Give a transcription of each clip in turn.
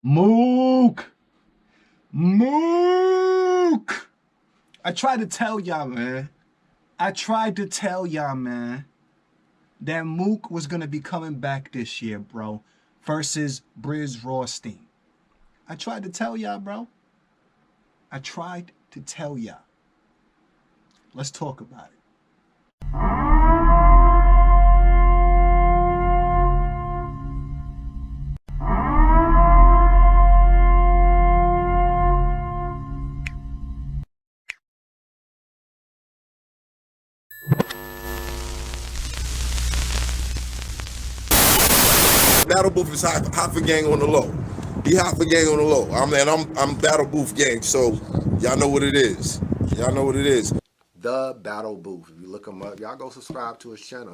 Mook! Mook! I tried to tell y'all, man. That Mook was going to be coming back this year, bro, versus Brizz Rawstein. I tried to tell y'all, bro. I tried to tell y'all. Let's talk about it. Battle Booth is half a gang on the low. He half a gang on the low. I'm Battle Booth gang, so y'all know what it is. Y'all know what it is. The Battle Booth. If you look him up, y'all go subscribe to his channel.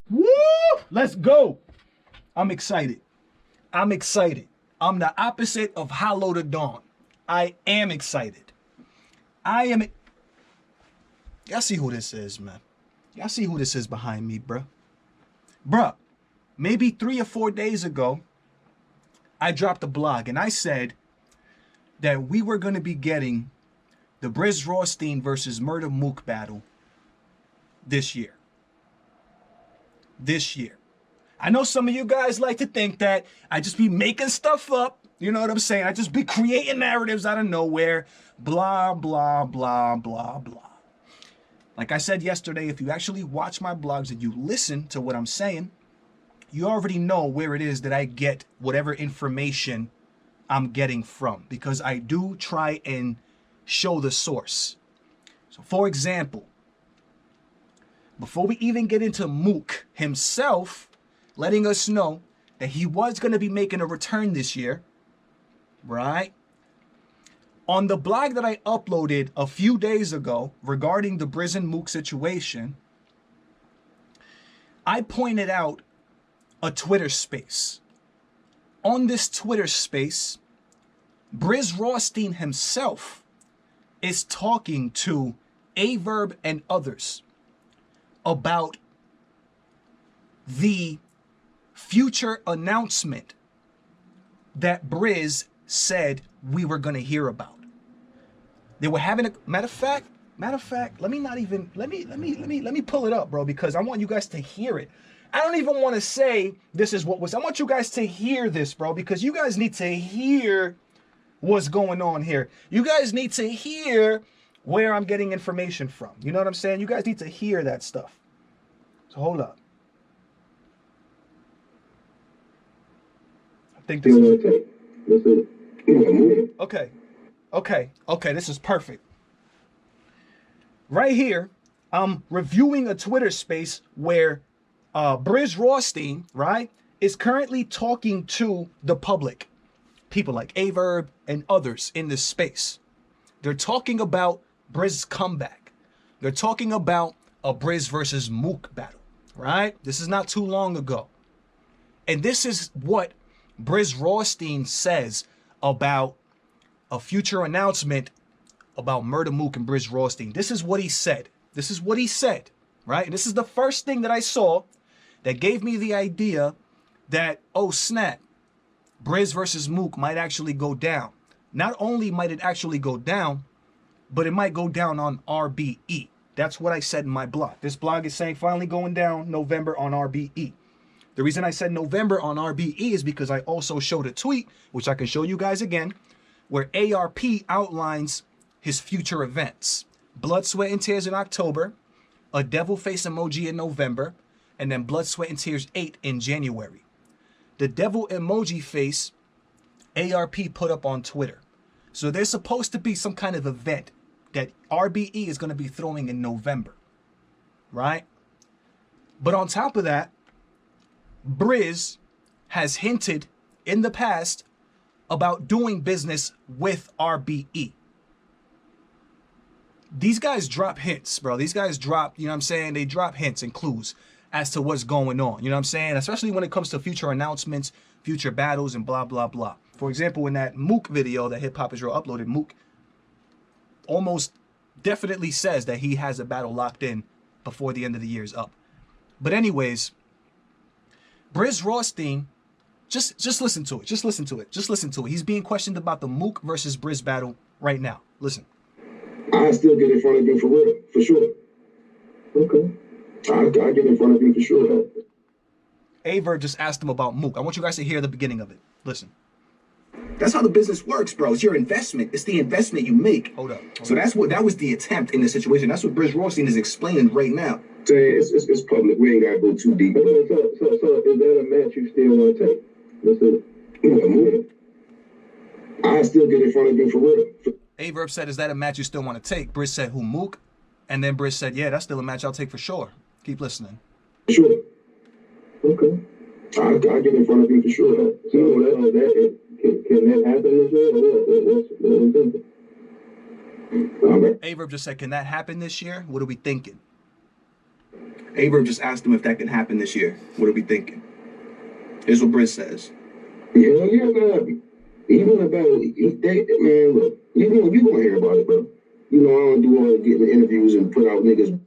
Woo! Let's go. I'm excited. I'm the opposite of Hollow to Dawn. I am excited. Y'all see who this is, man. Y'all see who this is behind me, bruh. Bruh, maybe 3 or 4 days ago, I dropped a blog and I said that we were going to be getting the Brizz Rawstein versus Murda Mook battle this year. I know some of you guys like to think that I just be making stuff up. You know what I'm saying? I just be creating narratives out of nowhere. Blah, blah, blah, blah, blah. Like I said yesterday, if you actually watch my blogs and you listen to what I'm saying, you already know where it is that I get whatever information I'm getting from, because I do try and show the source. So for example, before we even get into Mook himself letting us know that he was going to be making a return this year, right? On the blog that I uploaded a few days ago regarding the Brizz and Mook situation, I pointed out a Twitter space. On this Twitter space, Brizz Rawstein himself is talking to Averb and others about the future announcement that Brizz said we were going to hear about. They were having a matter of fact, let me pull it up, bro, because I want you guys to hear it. I don't even want to say this is what was. I want you guys to hear this, bro, because you guys need to hear what's going on here. You guys need to hear where I'm getting information from. You know what I'm saying? You guys need to hear that stuff. So hold up. I think this is okay, this is perfect. Right here, I'm reviewing a Twitter space where Brizz Rawstein, right, is currently talking to the public. People like Averb and others in this space. They're talking about Brizz's comeback. They're talking about a Brizz versus Mook battle, right? This is not too long ago. And this is what Brizz Rawstein says about a future announcement about Murda Mook and Brizz Rawstein. This is what he said. This is what he said, right? And this is the first thing that I saw that gave me the idea that, oh snap, Brizz versus Mook might actually go down. Not only might it actually go down, but it might go down on RBE. That's what I said in my blog. This blog is saying finally going down November on RBE. The reason I said November on RBE is because I also showed a tweet, which I can show you guys again, where ARP outlines his future events. Blood, Sweat, and Tears in October, a devil face emoji in November, and then Blood, Sweat, and Tears 8 in January. The devil emoji face, ARP put up on Twitter. So there's supposed to be some kind of event that RBE is going to be throwing in November, right? But on top of that, Brizz has hinted in the past about doing business with RBE. These guys drop hints, bro. These guys drop, you know what I'm saying? They drop hints and clues as to what's going on. You know what I'm saying? Especially when it comes to future announcements, future battles and blah, blah, blah. For example, in that Mook video that Hip Hop Is Real uploaded, Mook almost definitely says that he has a battle locked in before the end of the year is up. But anyways, Brizz Rawstein, just listen to it. Just listen to it. Just listen to it. He's being questioned about the Mook versus Brizz battle right now. Listen. I still get in front of him for real, for sure. Okay. I get in front of him for sure. Averb just asked him about Mook. I want you guys to hear the beginning of it. Listen. That's how the business works, bro. It's your investment. It's the investment you make. Hold up. So that was the attempt in the situation. That's what Brizz Rawstein is explaining right now. Saying it's public. We ain't gotta go too deep. So is that a match you still want to take? Listen, I still get in front of him for real. Averb said, "Is that a match you still want to take?" Brizz said, "Who, Mook?" And then Brizz said, "Yeah, that's still a match I'll take for sure." Keep listening. Sure. Okay. I get in front of him for sure. So can that happen this year? What we thinking? Averb just said, "Can that happen this year? What are we thinking?" Averb just asked him if that can happen this year. What are we thinking? Here's what Brizz says. Yeah, man. Even about man, look, you gonna hear about it, bro. You know, I don't do all the getting interviews and put out niggas.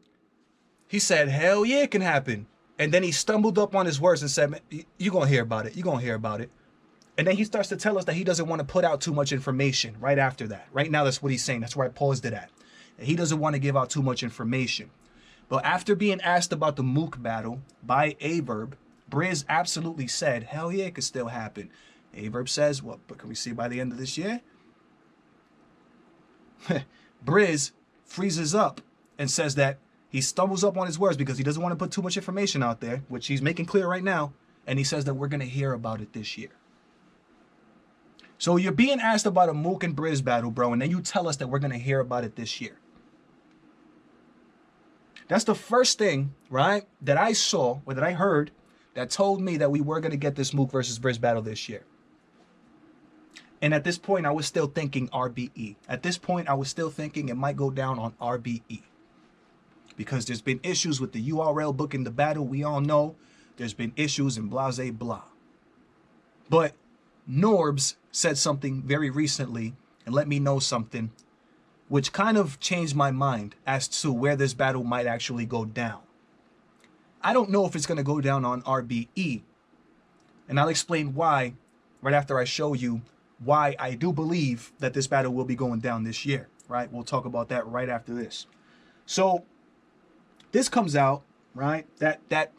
He said, "Hell yeah, it can happen." And then he stumbled up on his words and said, "Man, you gonna hear about it. You gonna hear about it." And then he starts to tell us that he doesn't want to put out too much information right after that. Right now, that's what he's saying. That's where I paused it at. He doesn't want to give out too much information. But after being asked about the Mook battle by Averb, Brizz absolutely said, "Hell yeah, it could still happen." Averb says, "Well, but can we see by the end of this year?" Brizz freezes up and says that he stumbles up on his words because he doesn't want to put too much information out there, which he's making clear right now. And he says that we're going to hear about it this year. So you're being asked about a Mook and Brizz battle, bro, and then you tell us that we're going to hear about it this year. That's the first thing, right, that I saw or that I heard that told me that we were going to get this Mook versus Brizz battle this year. And at this point, I was still thinking RBE. At this point, I was still thinking it might go down on RBE. Because there's been issues with the URL booking the battle. We all know there's been issues and blah, blah. But Norbs said something very recently and let me know something which kind of changed my mind as to where this battle might actually go down. I don't know if it's going to go down on RBE. And I'll explain why right after I show you why I do believe that this battle will be going down this year, right? We'll talk about that right after this. So this comes out, right? That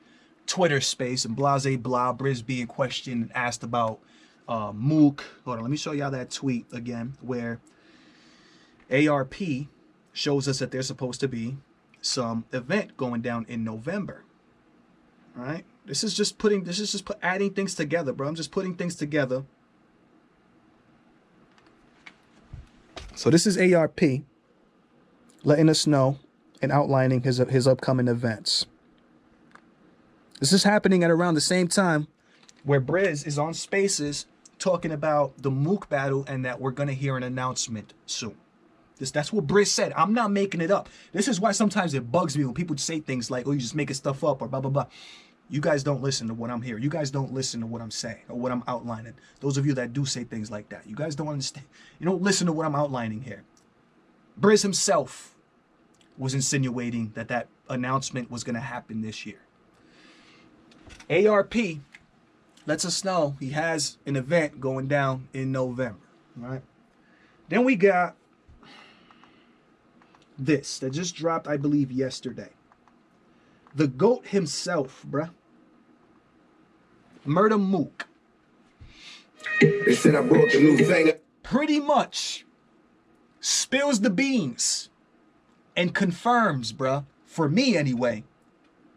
Twitter space and blah, Brizz being questioned and asked about Mook. Hold on, let me show y'all that tweet again where ARP shows us that there's supposed to be some event going down in November. All right? This is just adding things together, bro. I'm just putting things together. So this is ARP letting us know and outlining his upcoming events. This is happening at around the same time where Brizz is on Spaces talking about the Mook battle and that we're going to hear an announcement soon. That's what Brizz said. I'm not making it up. This is why sometimes it bugs me when people say things like, "Oh, you're just making stuff up," or blah, blah, blah. You guys don't listen to what I'm hearing. You guys don't listen to what I'm saying or what I'm outlining. Those of you that do say things like that, you guys don't understand. You don't listen to what I'm outlining here. Brizz himself was insinuating that that announcement was going to happen this year. ARP lets us know he has an event going down in November, right? Then we got this that just dropped, I believe, yesterday. The GOAT himself, bruh. Murda Mook. They said I brought the new thing. Pretty much spills the beans and confirms, bruh, for me anyway,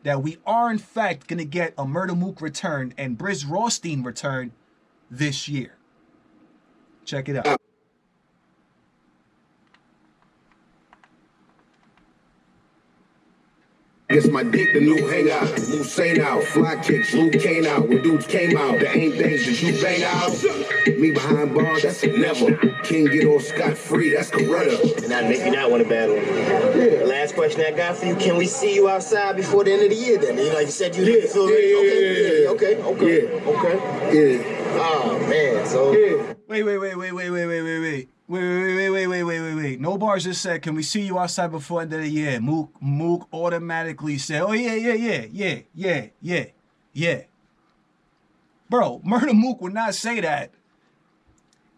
that we are in fact going to get a Murda Mook return and Brizz Rawstein return this year. Check it out. It's my dick, the new hangout. Move Saint out, fly kicks, Luke Kane out. When dudes came out, there ain't things that you bang out. Me behind bars, that's a never. King get off scot-free, that's Coretta. And that make you not want to battle. Yeah. The last question I got for you, can we see you outside before the end of the year then? You know, like you said you did. So, okay. Oh man, so Wait. No Bars just said, can we see you outside before end of the year? Mook automatically said, oh yeah. Bro, Murda Mook would not say that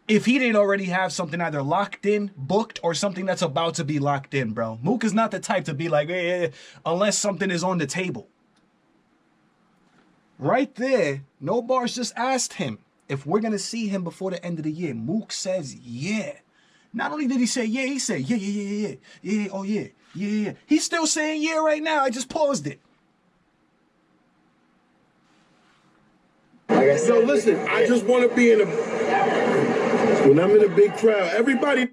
if he didn't already have something either locked in, booked, or something that's about to be locked in, bro. Mook is not the type to be like, yeah, unless something is on the table. Right there, No Bars just asked him if we're going to see him before the end of the year. Mook says, yeah. Not only did he say yeah, he said, yeah, oh yeah. He's still saying yeah right now. I just paused it. like I said, So listen, I just want to be when I'm in a big crowd, everybody.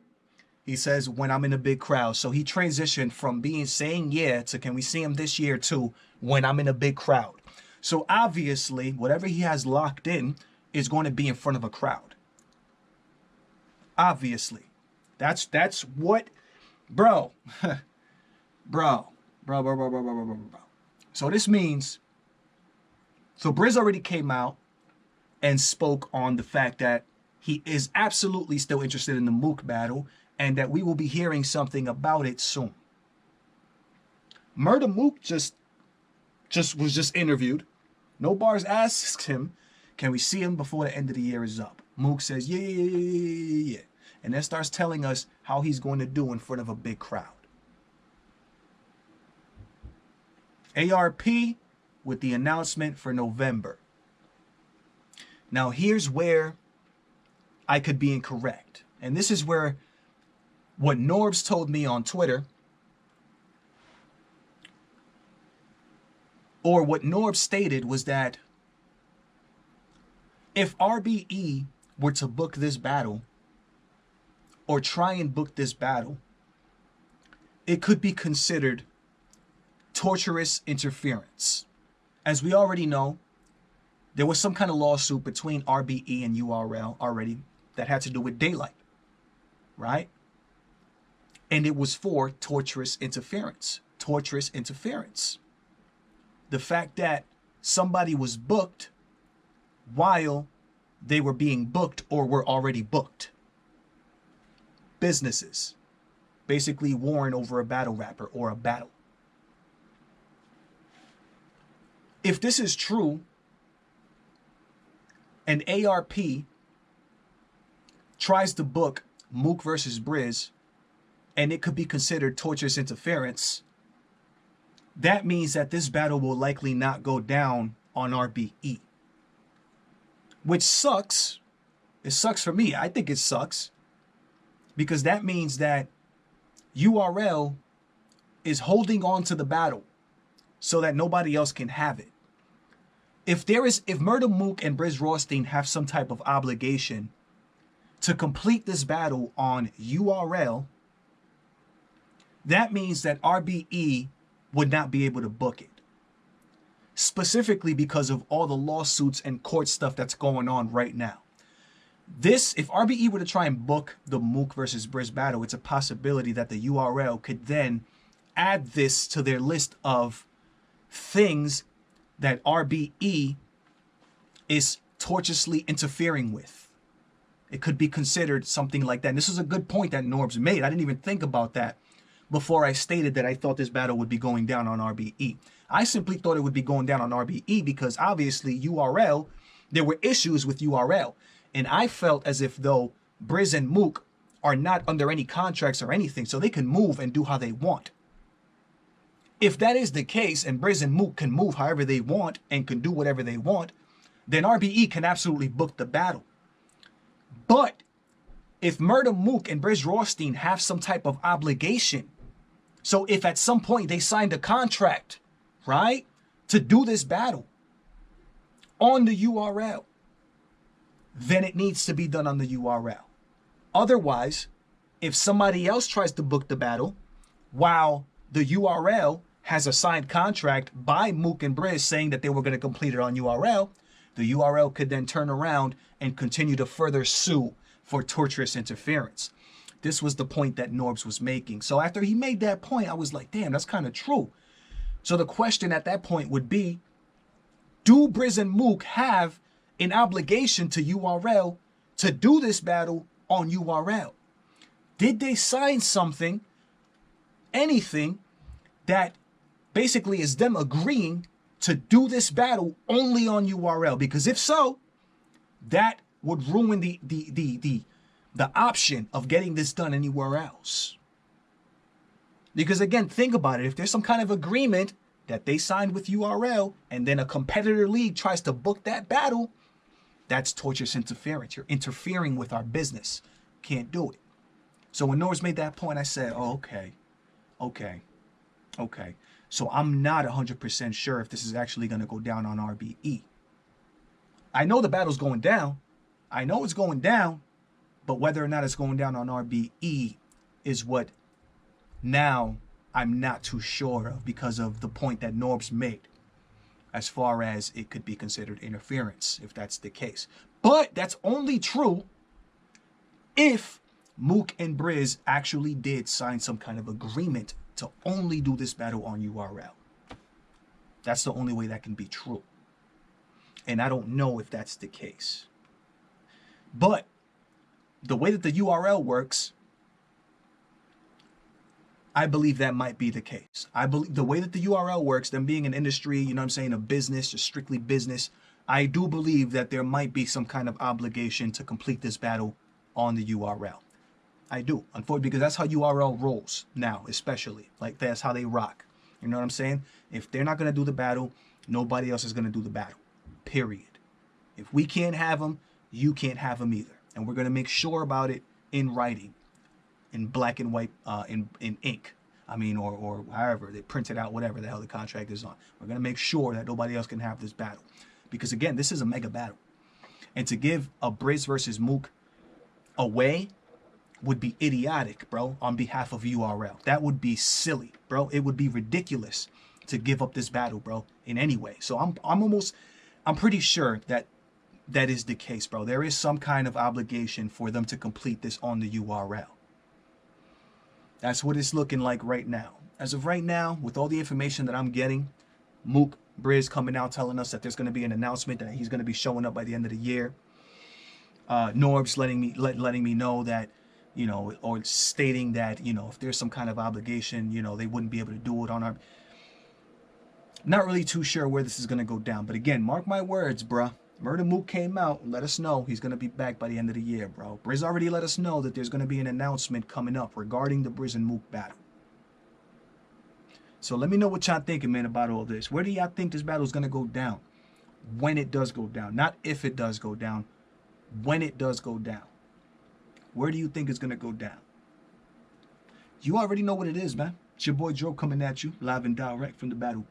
He says, when I'm in a big crowd. So he transitioned from saying yeah to can we see him this year to when I'm in a big crowd. So obviously, whatever he has locked in is going to be in front of a crowd. Obviously. That's what, bro. Bro. So this means, so Brizz already came out and spoke on the fact that he is absolutely still interested in the Mook battle and that we will be hearing something about it soon. Murda Mook was interviewed. No Bars asks him, can we see him before the end of the year is up? Mook says, yeah. And then starts telling us how he's going to do in front of a big crowd. ARP with the announcement for November. Now here's where I could be incorrect. And this is where what Norbs told me on Twitter, or what Norbs stated, was that if RBE were to book this battle, or try and book this battle, it could be considered torturous interference. As we already know, there was some kind of lawsuit between RBE and URL already that had to do with daylight, right? And it was for torturous interference. Torturous interference. The fact that somebody was booked while they were being booked or were already booked. Businesses basically warring over a battle rapper or a battle. If this is true, and ARP tries to book Mook versus Brizz, and it could be considered torturous interference, that means that this battle will likely not go down on RBE. Which sucks. It sucks for me. I think it sucks. Because that means that URL is holding on to the battle so that nobody else can have it. If Murda Mook and Brizz Rothstein have some type of obligation to complete this battle on URL, that means that RBE would not be able to book it. Specifically because of all the lawsuits and court stuff that's going on right now. If RBE were to try and book the Mook versus Brizz battle, it's a possibility that the URL could then add this to their list of things that RBE is tortuously interfering with. It could be considered something like that. And this is a good point that Norbs made. I didn't even think about that before I stated that I thought this battle would be going down on RBE. I simply thought it would be going down on RBE because obviously URL, there were issues with URL. And I felt as if though Brizz and Mook are not under any contracts or anything, so they can move and do how they want. If that is the case, and Brizz and Mook can move however they want and can do whatever they want, then RBE can absolutely book the battle. But if Murda Mook and Brizz Rothstein have some type of obligation, so if at some point they signed a contract, right, to do this battle on the URL, then it needs to be done on the URL. Otherwise, if somebody else tries to book the battle while the URL has a signed contract by Mook and Brizz saying that they were going to complete it on URL, the URL could then turn around and continue to further sue for torturous interference. This was the point that Norbs was making. So after he made that point, I was like, damn, that's kind of true. So the question at that point would be, do Brizz and Mook have an obligation to URL to do this battle on URL? Did they sign something, anything, that basically is them agreeing to do this battle only on URL? Because if so, that would ruin the option of getting this done anywhere else. Because again, think about it. If there's some kind of agreement that they signed with URL and then a competitor league tries to book that battle, that's tortious interference. You're interfering with our business. Can't do it. So when Norbs made that point, I said, oh, okay. So I'm not 100% sure if this is actually going to go down on RBE. I know the battle's going down. I know it's going down. But whether or not it's going down on RBE is what now I'm not too sure of, because of the point that Norbs made as far as it could be considered interference if that's the case. But that's only true if Mook and Brizz actually did sign some kind of agreement to only do this battle on URL. That's the only way that can be true. And I don't know if that's the case. But the way that the URL works, I believe that might be the case. I believe the way that the URL works, them being an industry, you know what I'm saying, a business, just strictly business, I do believe that there might be some kind of obligation to complete this battle on the URL. I do, unfortunately, because that's how URL rolls now, especially. Like, that's how they rock. You know what I'm saying? If they're not going to do the battle, nobody else is going to do the battle. Period. If we can't have them, you can't have them either. And we're going to make sure about it in writing, in black and white, in ink. I mean, or however they print it out, whatever the hell the contract is on. We're going to make sure that nobody else can have this battle. Because again, this is a mega battle. And to give a Brizz versus Mook away would be idiotic, bro, on behalf of URL. That would be silly, bro. It would be ridiculous to give up this battle, bro, in any way. So I'm pretty sure that that is the case, bro. There is some kind of obligation for them to complete this on the URL. That's what it's looking like right now. As of right now, with all the information that I'm getting, Mook, Brizz coming out telling us that there's going to be an announcement that he's going to be showing up by the end of the year. Norbs letting me know that, you know, or stating that, you know, if there's some kind of obligation, you know, they wouldn't be able to do it on our... Not really too sure where this is going to go down. But again, mark my words, bruh. Murda Mook came out and let us know he's going to be back by the end of the year, bro. Brizz already let us know that there's going to be an announcement coming up regarding the Brizz and Mook battle. So let me know what y'all thinking, man, about all this. Where do y'all think this battle is going to go down? When it does go down. Not if it does go down. When it does go down. Where do you think it's going to go down? You already know what it is, man. It's your boy Joe coming at you live and direct from the battle.